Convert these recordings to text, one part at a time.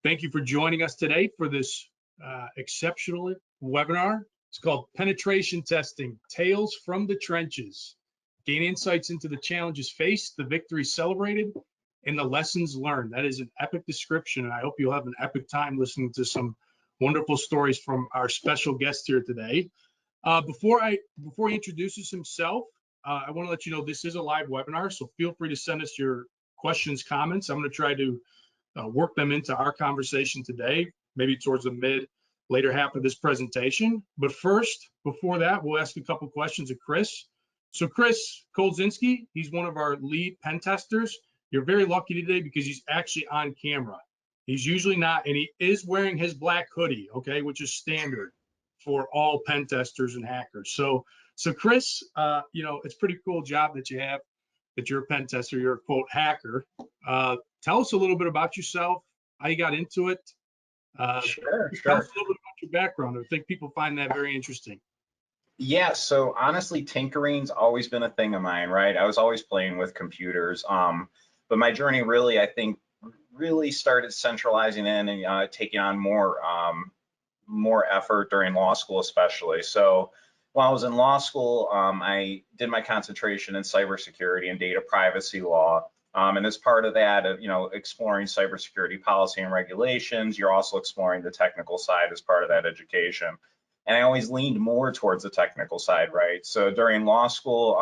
Thank you for joining us today for this exceptional webinar. It's called Penetration Testing, Tales from the Trenches. Gain insights into the challenges faced, the victories celebrated, and the lessons learned. That is an epic description, and I hope you'll have an epic time listening to some wonderful stories from our special guest here today. Before he introduces himself, I want to let you know this is a live webinar, so feel free to send us your questions, comments. I'm going to try to work them into our conversation today, maybe towards the later half of this presentation. But first, before that, we'll ask a couple questions of Chris. So Chris Kolezynski, he's one of our lead pen testers. You're very lucky today because he's actually on camera. He's usually not, and he is wearing his black hoodie, okay, which is standard for all pen testers and hackers. So Chris, you know, it's a pretty cool job that you have, that you're a pen tester, you're a quote hacker. Tell us a little bit about yourself, how you got into it. Sure. Tell us a little bit about your background. I think people find that very interesting. Yeah, so honestly, tinkering's always been a thing of mine, right? I was always playing with computers. But my journey really, I think, really started centralizing in and taking on more effort during law school, especially. So while I was in law school, I did my concentration in cybersecurity and data privacy law. And as part of that, you know, exploring cybersecurity policy and regulations, you're also exploring the technical side as part of that education. And I always leaned more towards the technical side, right? So during law school,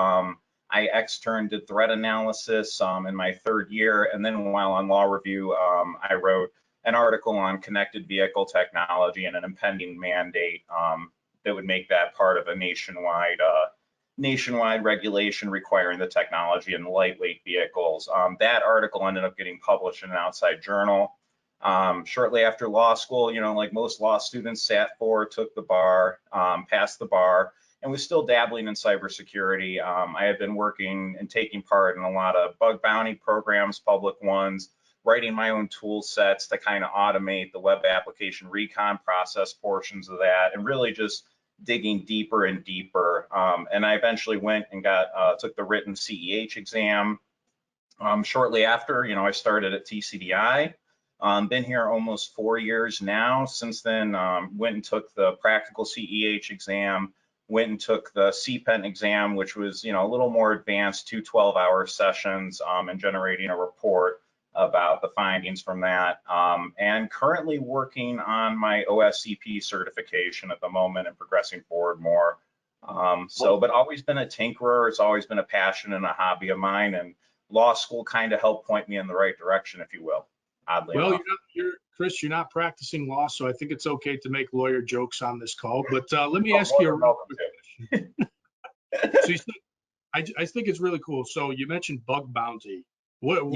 I externed, did threat analysis in my third year. And then while on law review, I wrote an article on connected vehicle technology and an impending mandate that would make that part of a nationwide regulation requiring the technology in lightweight vehicles. That article ended up getting published in an outside journal. Shortly after law school, you know, like most law students, sat for, took the bar, passed the bar, and was still dabbling in cybersecurity. I had been working and taking part in a lot of bug bounty programs, public ones, writing my own tool sets to kind of automate the web application recon process portions of that, and really just digging deeper and deeper. And I eventually went and took the written CEH exam. Shortly after, you know, I started at TCDI. Been here almost 4 years now. Since then, went and took the practical CEH exam, went and took the CPENT exam, which was, you know, a little more advanced, 2 12-hour sessions, and generating a report about the findings from that, and currently working on my OSCP certification at the moment and progressing forward more. But always been a tinkerer. It's always been a passion and a hobby of mine, and law school kind of helped point me in the right direction, if you will, oddly enough. Chris, you're not practicing law, so I think it's okay to make lawyer jokes on this call, but let me ask you a real quick question. So you said, I think it's really cool. So you mentioned bug bounty. Real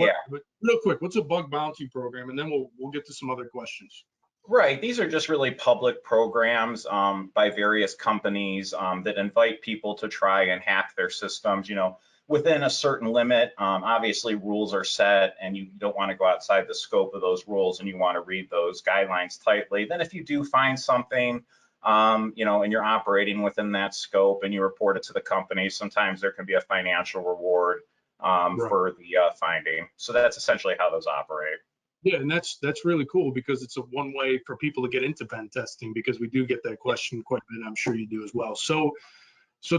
quick, what's a bug bounty program? And then we'll get to some other questions. Right, these are just really public programs by various companies that invite people to try and hack their systems, you know, within a certain limit. Obviously rules are set and you don't want to go outside the scope of those rules, and you want to read those guidelines tightly. Then if you do find something, you know, and you're operating within that scope and you report it to the company, sometimes there can be a financial reward for the finding. So that's essentially how those operate. Yeah, and that's really cool because it's a one way for people to get into pen testing, because we do get that question quite a bit. I'm sure you do as well. So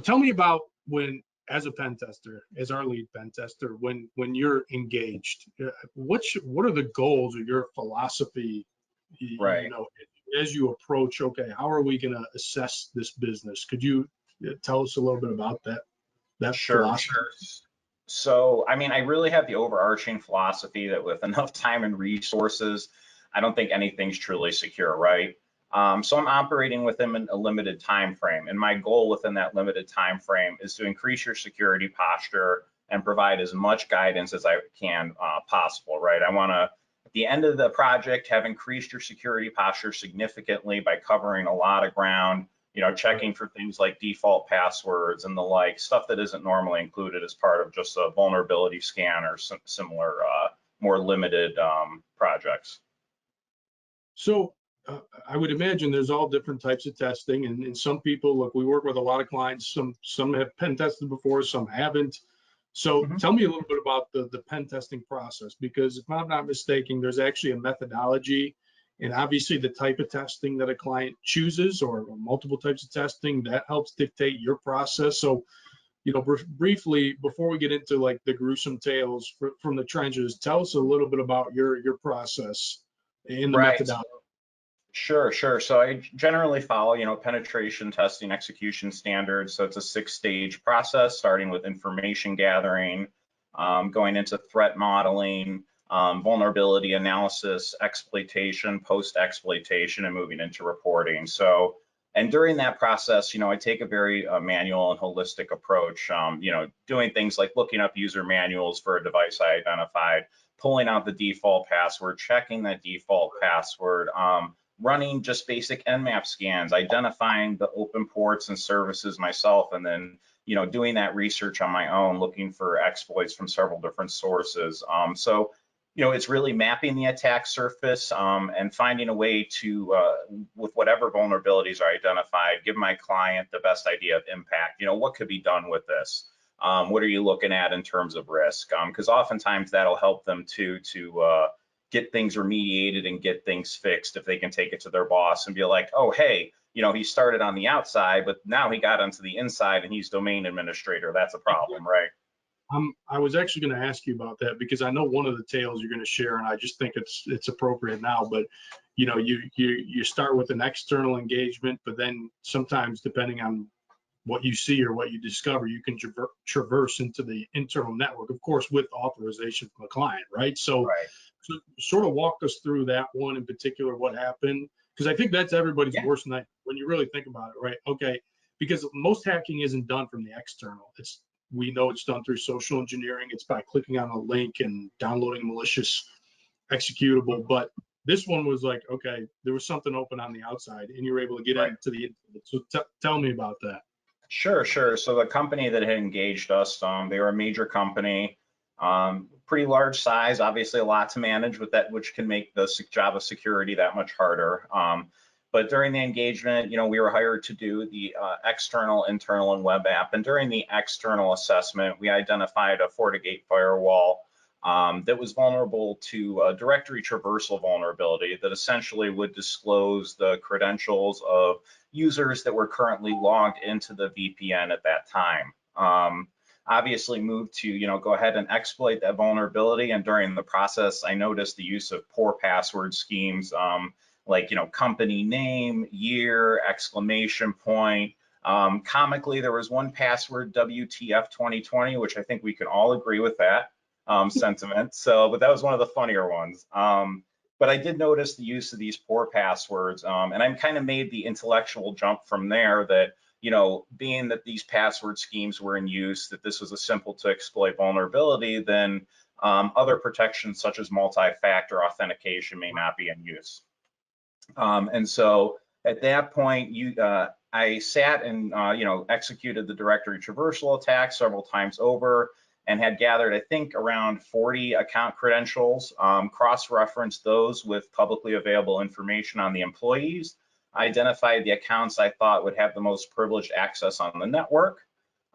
tell me about when, as a pen tester, as our lead pen tester, when you're engaged, what are the goals or your philosophy, right, you know, as you approach, okay, how are we going to assess this business? Could you tell us a little bit about that philosophy? Sure. So, I mean, I really have the overarching philosophy that with enough time and resources, I don't think anything's truly secure, right? So I'm operating within a limited time frame, and my goal within that limited time frame is to increase your security posture and provide as much guidance as I can possible, right? I want to, at the end of the project, have increased your security posture significantly by covering a lot of ground, you know, checking for things like default passwords and the like, stuff that isn't normally included as part of just a vulnerability scan or similar more limited projects. So I would imagine there's all different types of testing, and some people, look, we work with a lot of clients, some have pen tested before, some haven't. So tell me a little bit about the pen testing process, because if I'm not mistaken, there's actually a methodology And obviously the type of testing that a client chooses, or multiple types of testing, that helps dictate your process. So, briefly, before we get into like the gruesome tales from the trenches, tell us a little bit about your process and the Right. methodology. Sure, sure. So I generally follow, penetration testing execution standards. So it's a 6-stage process, starting with information gathering, going into threat modeling, vulnerability analysis, exploitation, post-exploitation, and moving into reporting. So, and during that process, I take a very manual and holistic approach, doing things like looking up user manuals for a device I identified, pulling out the default password, checking that default password, running just basic Nmap scans, identifying the open ports and services myself, and then doing that research on my own, looking for exploits from several different sources. So it's really mapping the attack surface and finding a way to, with whatever vulnerabilities are identified, give my client the best idea of impact. What could be done with this? What are you looking at in terms of risk? Because oftentimes that'll help them to get things remediated and get things fixed if they can take it to their boss and be like, oh, hey, he started on the outside, but now he got onto the inside and he's domain administrator. That's a problem, right? I was actually going to ask you about that, because I know one of the tales you're going to share, and I just think it's appropriate now. But you start with an external engagement, but then sometimes, depending on what you see or what you discover, you can traverse into the internal network, of course, with authorization from a client, right? So, Right. so sort of walk us through that one in particular, what happened, because I think that's everybody's worst nightmare when you really think about it, right? Okay, because most hacking isn't done from the external. We know it's done through social engineering. It's by clicking on a link and downloading a malicious executable. But this one was like, okay, there was something open on the outside, and you were able to get into the internet. So tell me about that. Sure, sure. So the company that had engaged us, they were a major company, pretty large size, obviously a lot to manage with that, which can make the job of security that much harder. But during the engagement, we were hired to do the external, internal, and web app. And during the external assessment, we identified a FortiGate firewall that was vulnerable to a directory traversal vulnerability that essentially would disclose the credentials of users that were currently logged into the VPN at that time. Obviously moved to go ahead and exploit that vulnerability, and during the process I noticed the use of poor password schemes, like company name, year, exclamation point. Comically, there was one password, WTF 2020, which I think we can all agree with that sentiment. So, but that was one of the funnier ones. But I did notice the use of these poor passwords, and I kind of made the intellectual jump from there that, being that these password schemes were in use, that this was a simple to exploit vulnerability, then other protections such as multi-factor authentication may not be in use. And so at that point, I sat and executed the directory traversal attack several times over, and had gathered, I think, around 40 account credentials, cross-referenced those with publicly available information on the employees, identified the accounts I thought would have the most privileged access on the network,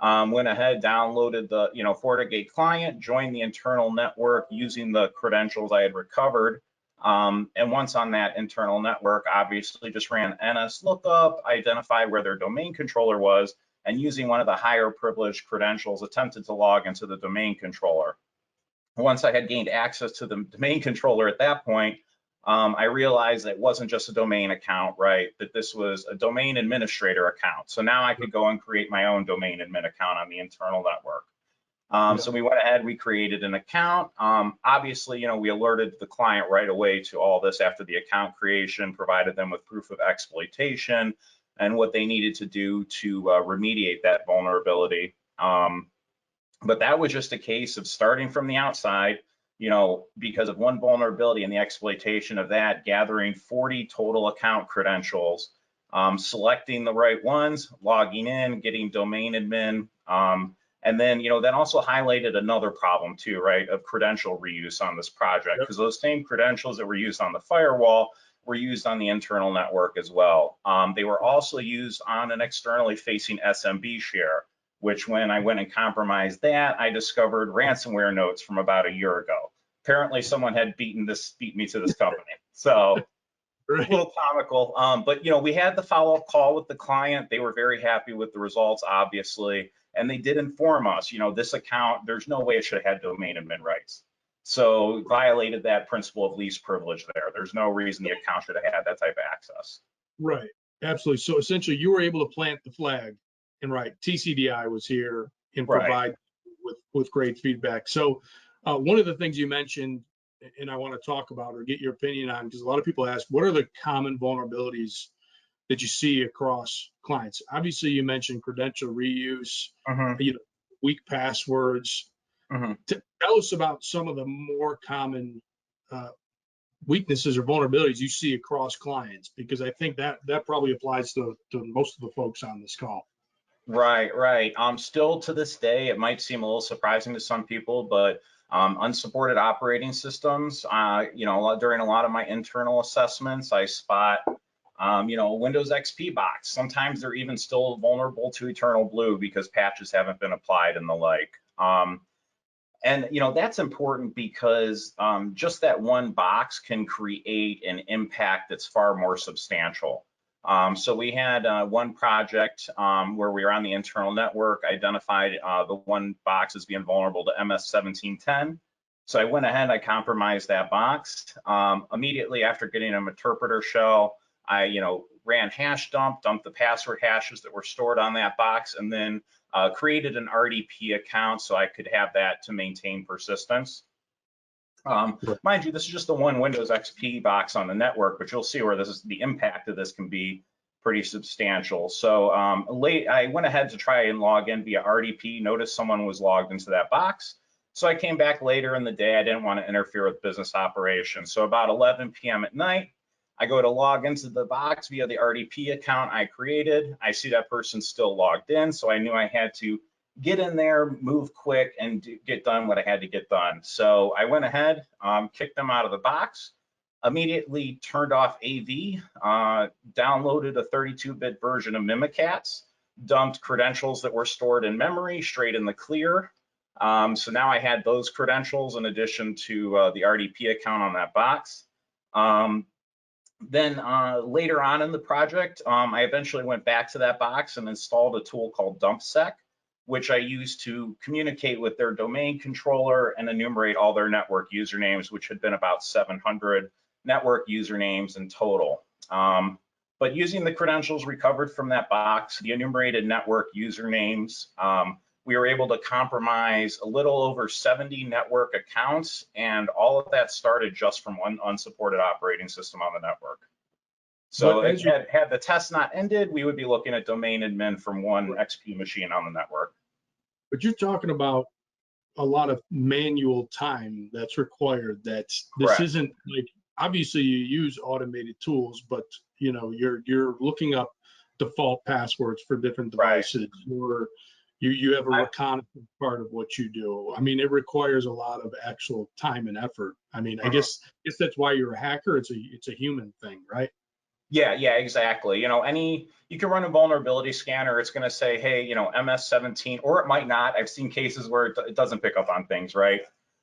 went ahead, downloaded the FortiGate client, joined the internal network using the credentials I had recovered, and once on that internal network, obviously just ran NS lookup, identified where their domain controller was, and using one of the higher privileged credentials, attempted to log into the domain controller. Once I had gained access to the domain controller at that point, I realized that it wasn't just a domain account, right? That this was a domain administrator account. So now I could go and create my own domain admin account on the internal network. So we went ahead, we created an account. Obviously, we alerted the client right away to all this after the account creation, provided them with proof of exploitation and what they needed to do to remediate that vulnerability. But that was just a case of starting from the outside, because of one vulnerability and the exploitation of that, gathering 40 total account credentials, selecting the right ones, logging in, getting domain admin, and then, that also highlighted another problem too, right, of credential reuse on this project, because those same credentials that were used on the firewall were used on the internal network as well. They were also used on an externally facing SMB share, which when I went and compromised that, I discovered ransomware notes from about a year ago. Apparently someone had beat me to this company. So Right. A little comical. But you know, we had the follow-up call with the client. They were very happy with the results, obviously, and they did inform us, you know, this account, there's no way it should have had domain admin rights. So violated that principle of least privilege there. There's no reason the account should have had that type of access. Right. Absolutely. So essentially, you were able to plant the flag, and right, TCDI was here and Right. provide with great feedback. So one of the things you mentioned, and I want to talk about or get your opinion on, because a lot of people ask, what are the common vulnerabilities that you see across clients? Obviously, you mentioned credential reuse, you know, weak passwords. Tell us about some of the more common weaknesses or vulnerabilities you see across clients, because I think that probably applies to most of the folks on this call. Right, right. Still to this day, it might seem a little surprising to some people, but unsupported operating systems, you know, during a lot of my internal assessments, I spot, you know, Windows XP box. Sometimes they're even still vulnerable to Eternal Blue because patches haven't been applied and the like. And you know, that's important because just that one box can create an impact that's far more substantial. So we had one project where we were on the internal network, identified the one box as being vulnerable to MS 1710. So I went ahead, I compromised that box. Immediately after getting an interpreter shell, I, you know, ran hash dump, dumped the password hashes that were stored on that box, and then created an RDP account so I could have that to maintain persistence. Mind you, this is just the one Windows XP box on the network, but you'll see where this is, the impact of this can be pretty substantial. So I went ahead to try and log in via RDP, noticed someone was logged into that box. So I came back later in the day. I didn't want to interfere with business operations. So about 11 p.m. at night, I go to log into the box via the RDP account I created. I see that person still logged in, so I knew I had to get in there, move quick, and get done what I had to get done. So I went ahead, kicked them out of the box, immediately turned off AV, downloaded a 32-bit version of Mimikatz, dumped credentials that were stored in memory straight in the clear. So now I had those credentials in addition to the RDP account on that box. Then later on in the project, I eventually went back to that box and installed a tool called DumpSec, which I used to communicate with their domain controller and enumerate all their network usernames, which had been about 700 network usernames in total. But using the credentials recovered from that box, the enumerated network usernames, we were able to compromise a little over 70 network accounts, and all of that started just from one unsupported operating system on the network. So had the test not ended, we would be looking at domain admin from one XP machine on the network. But you're talking about a lot of manual time that's required. This isn't like, obviously you use automated tools, but you know, you're looking up default passwords for different devices, or you have a reconnaissance part of what you do. I mean, it requires a lot of actual time and effort. I mean, I guess that's why you're a hacker. It's a human thing, right? Yeah, exactly. You know, you can run a vulnerability scanner. It's going to say, hey, you know, MS-17, or it might not. I've seen cases where it doesn't pick up on things, right?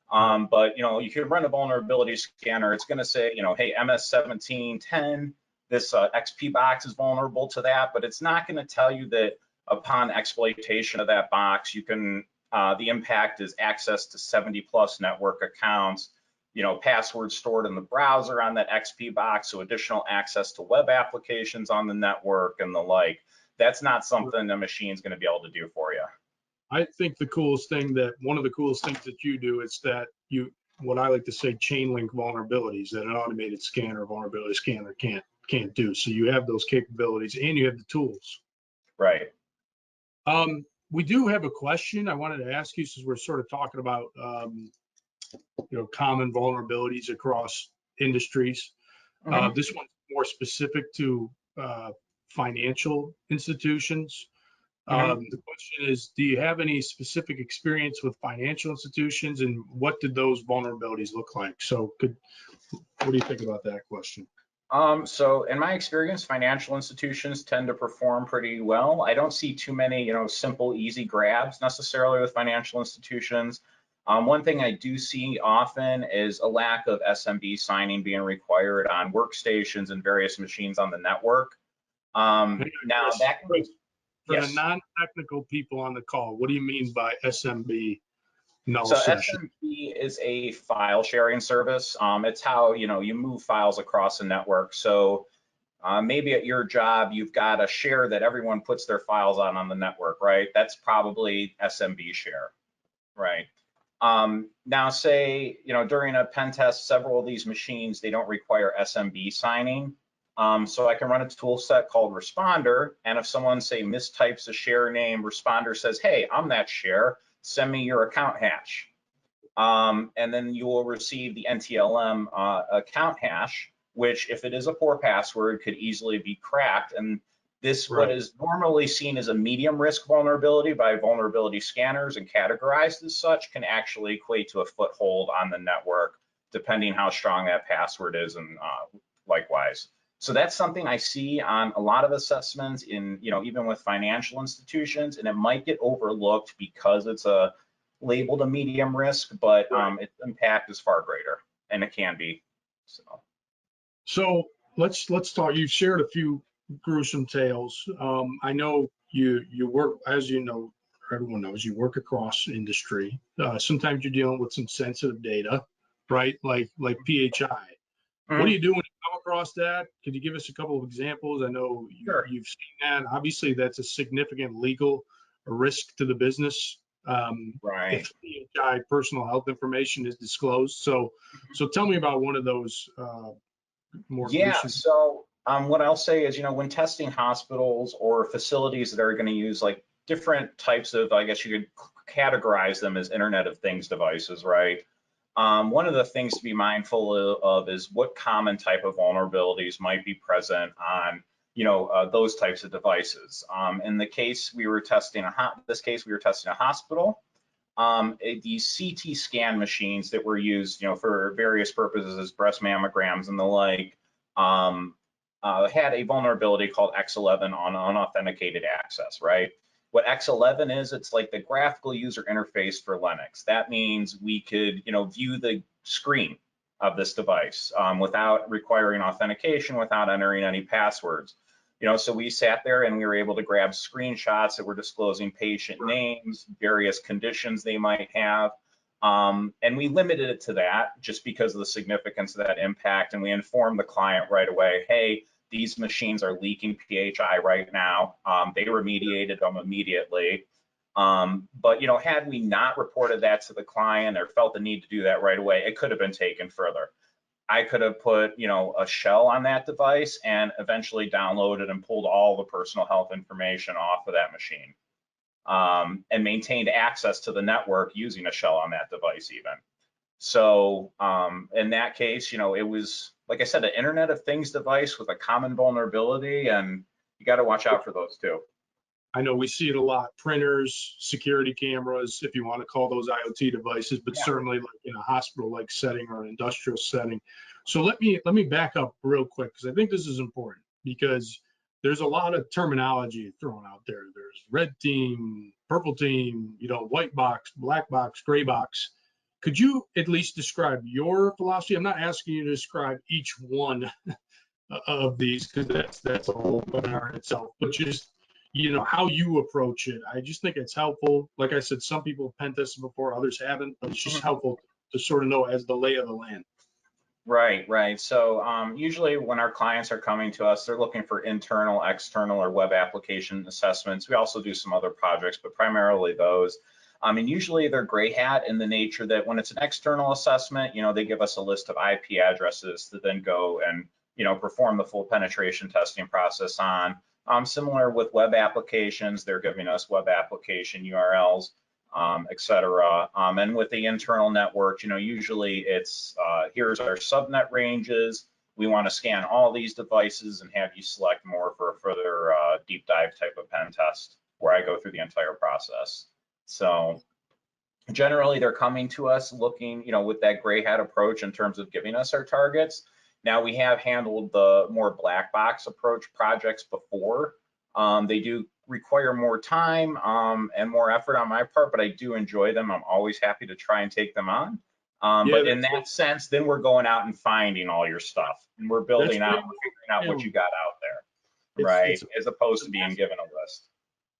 But you know, you can run a vulnerability scanner. It's going to say, you know, hey, MS-1710, this XP box is vulnerable to that, but it's not going to tell you that upon exploitation of that box, you can the impact is access to 70+ network accounts, you know, passwords stored in the browser on that XP box, so additional access to web applications on the network and the like. That's not something a machine's going to be able to do for you. I think one of the coolest things that you do is that what I like to say, chain link vulnerabilities that an automated scanner, vulnerability scanner can't do. So you have those capabilities and you have the tools. Right. We do have a question I wanted to ask you, since we're sort of talking about you know, common vulnerabilities across industries. This one's more specific to financial institutions. The question is, do you have any specific experience with financial institutions, and what did those vulnerabilities look like? So what do you think about that question? So in my experience, financial institutions tend to perform pretty well. I don't see too many, you know, simple, easy grabs necessarily with financial institutions. One thing I do see often is a lack of SMB signing being required on workstations and various machines on the network. Now that can be, for the yes. non-technical people on the call, what do you mean by SMB null So session? SMB is a file sharing service. It's how you move files across the network. So maybe at your job you've got a share that everyone puts their files on the network, right? That's probably SMB share, right? Now say during a pen test, several of these machines, they don't require SMB signing. So I can run a tool set called Responder, and if someone say mistypes a share name, Responder says, hey, I'm that share, send me your account hash. And then you will receive the NTLM account hash, which if it is a poor password could easily be cracked. And this, what is normally seen as a medium risk vulnerability by vulnerability scanners and categorized as such, can actually equate to a foothold on the network, depending how strong that password is, and likewise. So that's something I see on a lot of assessments in, even with financial institutions, and it might get overlooked because it's labeled a medium risk, but its impact is far greater, and it can be. So let's talk. You shared a few gruesome tales. I know you work, as you know, everyone knows, you work across industry. Sometimes you're dealing with some sensitive data, right? Like PHI. What do you do when you come across that? Could you give us a couple of examples? I know you've seen that. Obviously, that's a significant legal risk to the business. If PHI personal health information is disclosed. So tell me about one of those more gruesome. So what I'll say is, when testing hospitals or facilities that are going to use like different types of, I guess you could categorize them as Internet of Things devices, right? One of the things to be mindful of is what common type of vulnerabilities might be present on, those types of devices. In the case we were testing a hospital. These CT scan machines that were used, for various purposes as breast mammograms and the like, had a vulnerability called X11 on unauthenticated access, right? What X11 is, it's like the graphical user interface for Linux. That means we could, view the screen of this device without requiring authentication, without entering any passwords. So we sat there and we were able to grab screenshots that were disclosing patient names, various conditions they might have. And we limited it to that just because of the significance of that impact. And we informed the client right away, hey, these machines are leaking PHI right now. They remediated them immediately. But had we not reported that to the client or felt the need to do that right away, it could have been taken further. I could have put, a shell on that device and eventually downloaded and pulled all the personal health information off of that machine, and maintained access to the network using a shell on that device even. So in that case, it was, like I said, an Internet of Things device with a common vulnerability, and you got to watch out for those too. I know we see it a lot, printers, security cameras, if you want to call those IoT devices, but certainly like in a hospital-like setting or an industrial setting. So let me back up real quick, because I think this is important, because there's a lot of terminology thrown out there. There's red team, purple team, white box, black box, gray box. Could you at least describe your philosophy? I'm not asking you to describe each one of these, because that's a whole webinar in itself, but just how you approach it. I just think it's helpful. Like I said, some people have pen tested before, others haven't, but it's just helpful to sort of know as the lay of the land. Right. So usually when our clients are coming to us, they're looking for internal, external, or web application assessments. We also do some other projects, but primarily those. And usually they're gray hat in the nature that when it's an external assessment, they give us a list of IP addresses to then go and, perform the full penetration testing process on. Similar with web applications, they're giving us web application URLs, et cetera. And with the internal network, usually it's here's our subnet ranges. We want to scan all these devices and have you select more for a further deep dive type of pen test where I go through the entire process. So generally they're coming to us looking, with that gray hat approach in terms of giving us our targets. Now we have handled the more black box approach projects before. They do require more time and more effort on my part, but I do enjoy them. I'm always happy to try and take them on. Yeah, But in that sense, then we're going out and finding all your stuff, and we're building out, we're figuring out what you got out there, right? As opposed to being given a list.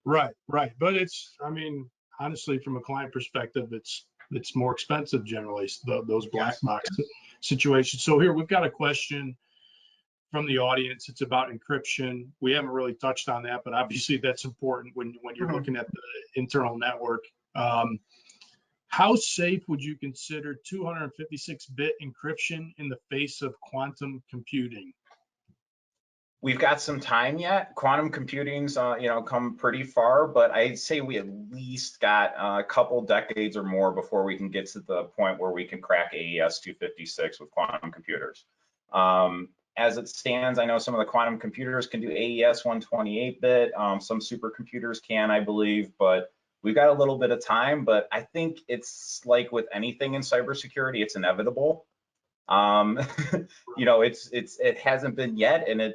Right. But I mean, honestly, from a client perspective, it's more expensive generally, those black box situations. So here we've got a question from the audience. It's about encryption. We haven't really touched on that, but obviously that's important when you're looking at the internal network. How safe would you consider 256-bit encryption in the face of quantum computing? We've got some time yet. Quantum computing's, come pretty far, but I'd say we at least got a couple decades or more before we can get to the point where we can crack AES 256 with quantum computers. As it stands, I know some of the quantum computers can do AES 128-bit. Some supercomputers can, I believe, but we've got a little bit of time. But I think it's like with anything in cybersecurity, it's inevitable. It hasn't been yet, and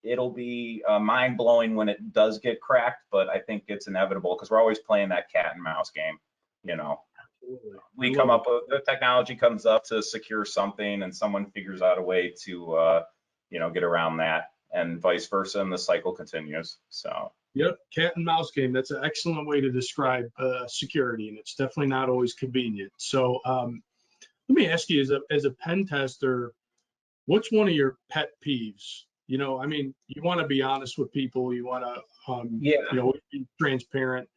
it'll be mind blowing when it does get cracked. But I think it's inevitable because we're always playing that cat and mouse game. Absolutely. We come up with the technology comes up to secure something, and someone figures out a way to get around that, and vice versa, and the cycle continues. So. Yep, cat and mouse game. That's an excellent way to describe security, and it's definitely not always convenient. So let me ask you, as a pen tester, what's one of your pet peeves? I mean, you want to be honest with people. You want to, be transparent.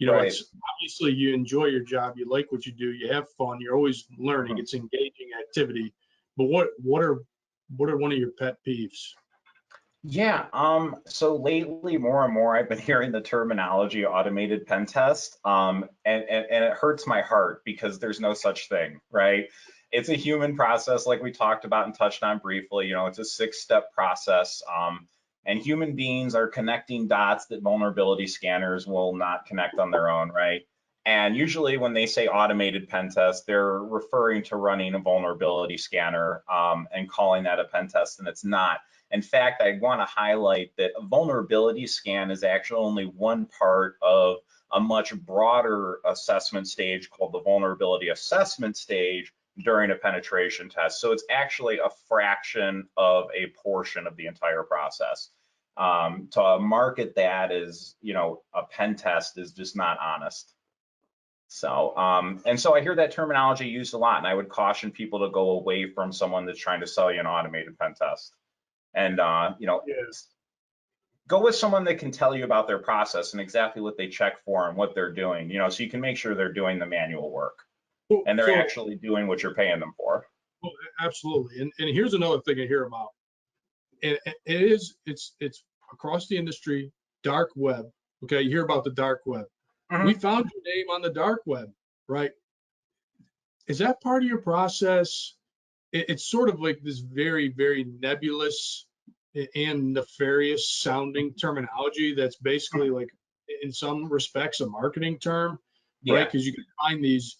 Right. It's obviously you enjoy your job. You like what you do. You have fun. You're always learning. It's engaging activity. But what are one of your pet peeves? Yeah, so lately more and more I've been hearing the terminology automated pen test, and it hurts my heart because there's no such thing, right? It's a human process like we talked about and touched on briefly. It's a 6-step process, and human beings are connecting dots that vulnerability scanners will not connect on their own, right? And usually when they say automated pen test, they're referring to running a vulnerability scanner and calling that a pen test, and it's not. In fact, I want to highlight that a vulnerability scan is actually only one part of a much broader assessment stage called the vulnerability assessment stage during a penetration test. So it's actually a fraction of a portion of the entire process. To market that as, a pen test is just not honest. So, and so I hear that terminology used a lot, and I would caution people to go away from someone that's trying to sell you an automated pen test. And, go with someone that can tell you about their process and exactly what they check for and what they're doing, so you can make sure they're doing the manual work and they're actually doing what you're paying them for. Well, absolutely. And here's another thing I hear about. It's across the industry, dark web. Okay, you hear about the dark web. We found your name on the dark web, right? Is that part of your process? It's sort of like this very, very nebulous and nefarious sounding terminology that's basically like, in some respects, a marketing term, right? Because you can find these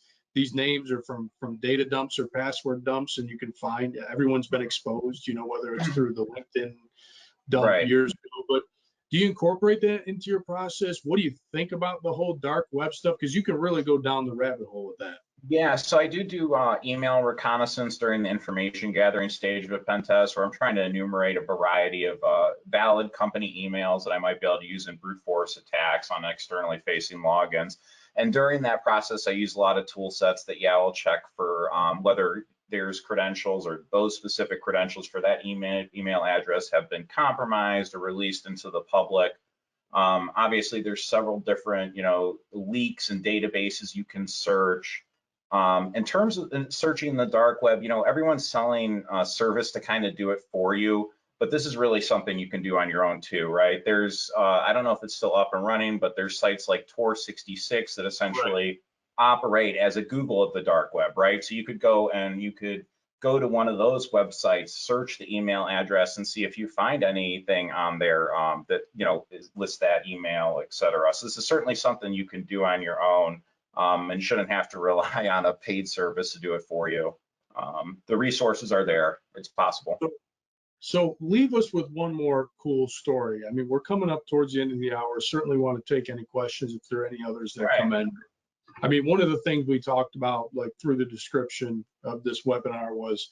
names are from data dumps or password dumps, and you can find everyone's been exposed, whether it's through the LinkedIn dump years ago. But do you incorporate that into your process? What do you think about the whole dark web stuff? Because you can really go down the rabbit hole with that. Yeah, so I do email reconnaissance during the information gathering stage of a pen test, where I'm trying to enumerate a variety of valid company emails that I might be able to use in brute force attacks on externally facing logins. And during that process, I use a lot of tool sets that, I'll check for whether there's credentials or those specific credentials for that email address have been compromised or released into the public. Obviously, there's several different, leaks and databases you can search. In terms of searching the dark web, everyone's selling a service to kind of do it for you, but this is really something you can do on your own too, right? There's, I don't know if it's still up and running, but there's sites like Tor66 that essentially operate as a Google of the dark web, right? So you could go to one of those websites, search the email address, and see if you find anything on there that, lists that email, et cetera. So this is certainly something you can do on your own. And shouldn't have to rely on a paid service to do it for you. The resources are there. It's possible. So leave us with one more cool story. I mean, we're coming up towards the end of the hour. Certainly want to take any questions if there are any others that come in. I mean, one of the things we talked about, like through the description of this webinar, was,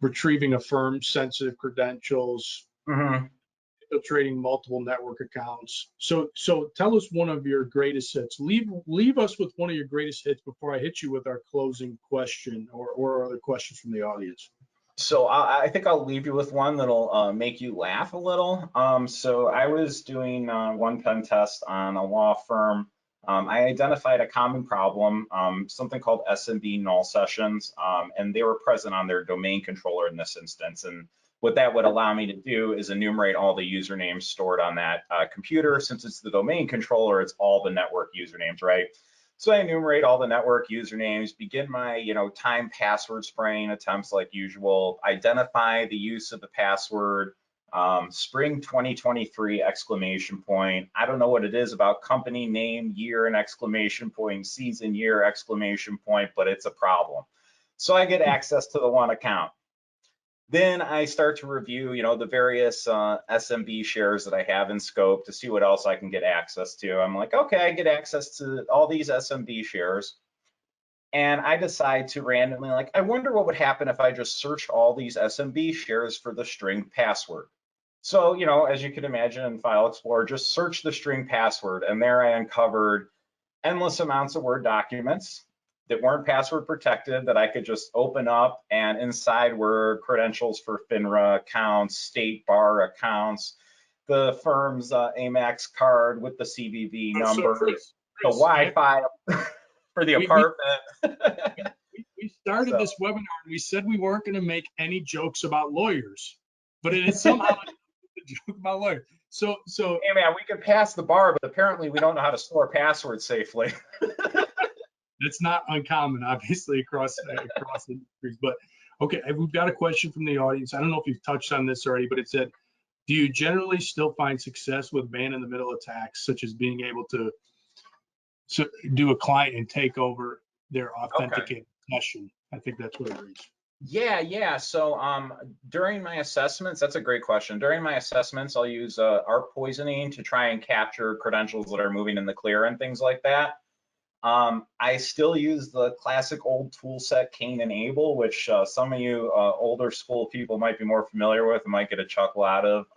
retrieving a firm's sensitive credentials, infiltrating multiple network accounts. So tell us one of your greatest hits. Leave us with one of your greatest hits before I hit you with our closing question or other questions from the audience. So I think I'll leave you with one that'll make you laugh a little. So I was doing one pen test on a law firm. I identified a common problem, something called SMB null sessions, and they were present on their domain controller in this instance. And what that would allow me to do is enumerate all the usernames stored on that computer. Since it's the domain controller, it's all the network usernames, right? So I enumerate all the network usernames, begin my, time password spraying attempts like usual, identify the use of the password, spring 2023 exclamation point. I don't know what it is about company name, year, and exclamation point, season, year, exclamation point, but it's a problem. So I get access to the one account. Then I start to review, the various SMB shares that I have in scope to see what else I can get access to. I'm like, okay, I get access to all these SMB shares. And I decide to randomly, I wonder what would happen if I just searched all these SMB shares for the string password. So, as you can imagine in File Explorer, just search the string password. And there I uncovered endless amounts of Word documents that weren't password protected that I could just open up, and inside were credentials for FINRA accounts, state bar accounts, the firm's Amex card with the CVV number, Chris, the Wi-Fi for the apartment. We started this webinar and we said we weren't going to make any jokes about lawyers, but it is somehow a joke about lawyers. So hey man, we can pass the bar, but apparently we don't know how to store passwords safely. That's not uncommon, obviously, across industries. But okay, we've got a question from the audience. I don't know if you've touched on this already, but it said, do you generally still find success with man-in-the-middle attacks, such as being able to do a client and take over their authenticated session? I think that's what it reads. Yeah. So during my assessments, that's a great question. During my assessments, I'll use ARP poisoning to try and capture credentials that are moving in the clear and things like that. I still use the classic old tool set Cain and Abel, which some of you older school people might be more familiar with and might get a chuckle out of.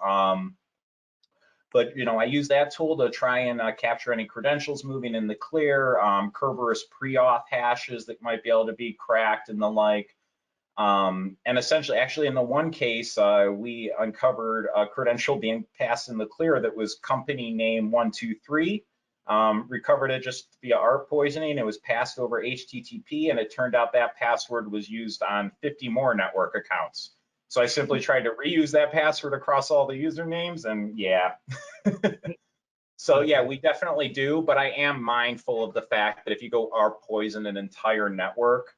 But I use that tool to try and capture any credentials moving in the clear, Kerberos pre-auth hashes that might be able to be cracked and the like. And essentially, actually, in the one case, we uncovered a credential being passed in the clear that was company name 123. Recovered it just via ARP poisoning. It was passed over HTTP, and it turned out that password was used on 50 more network accounts. So I simply tried to reuse that password across all the usernames, and yeah. So yeah, we definitely do, but I am mindful of the fact that if you go ARP poison an entire network,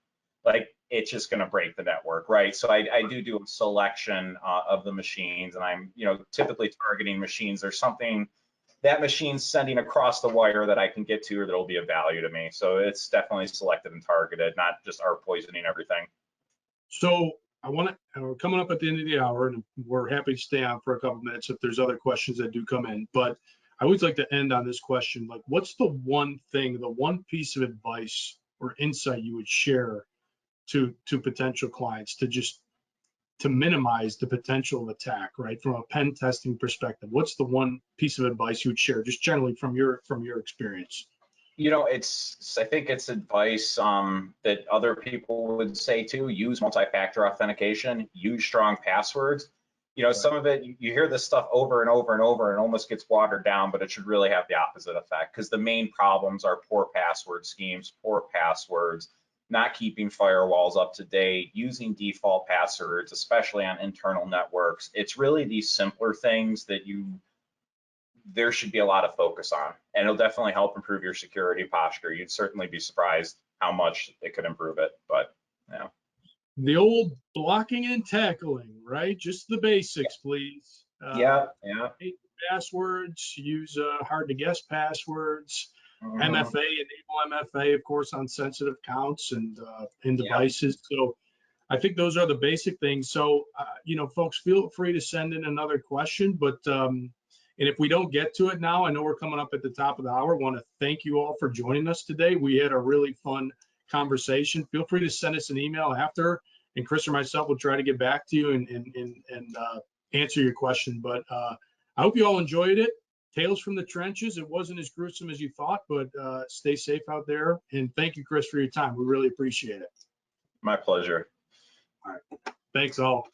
it's just going to break the network, right? So I do a selection of the machines, and I'm typically targeting machines. There's something that machine's sending across the wire that I can get to or that'll be of value to me. So it's definitely selected and targeted, not just ARP poisoning everything. So we're coming up at the end of the hour, and we're happy to stay on for a couple minutes if there's other questions that do come in. But I always like to end on this question, what's the one thing, the one piece of advice or insight you would share to potential clients to minimize the potential of attack, right? From a pen testing perspective, what's the one piece of advice you would share, just generally from your experience? I think it's advice that other people would say too. Use multi-factor authentication, use strong passwords. Right. Some of it, you hear this stuff over and over and over and almost gets watered down, but it should really have the opposite effect, because the main problems are poor password schemes, poor passwords, not keeping firewalls up to date, using default passwords, especially on internal networks. It's really these simpler things that there should be a lot of focus on, and it'll definitely help improve your security posture. You'd certainly be surprised how much it could improve it, but yeah. The old blocking and tackling, right? Just the basics, please. Yeah. Passwords, use hard to guess passwords, MFA, enable MFA, of course, on sensitive accounts and in devices. So I think those are the basic things. So, you know, folks, feel free to send in another question, but, and if we don't get to it now, I know we're coming up at the top of the hour. I want to thank you all for joining us today. We had a really fun conversation. Feel free to send us an email after, and Chris or myself will try to get back to you and answer your question. But I hope you all enjoyed it. Tales from the trenches. It wasn't as gruesome as you thought, but stay safe out there. And thank you, Chris, for your time. We really appreciate it. My pleasure. All right. Thanks all.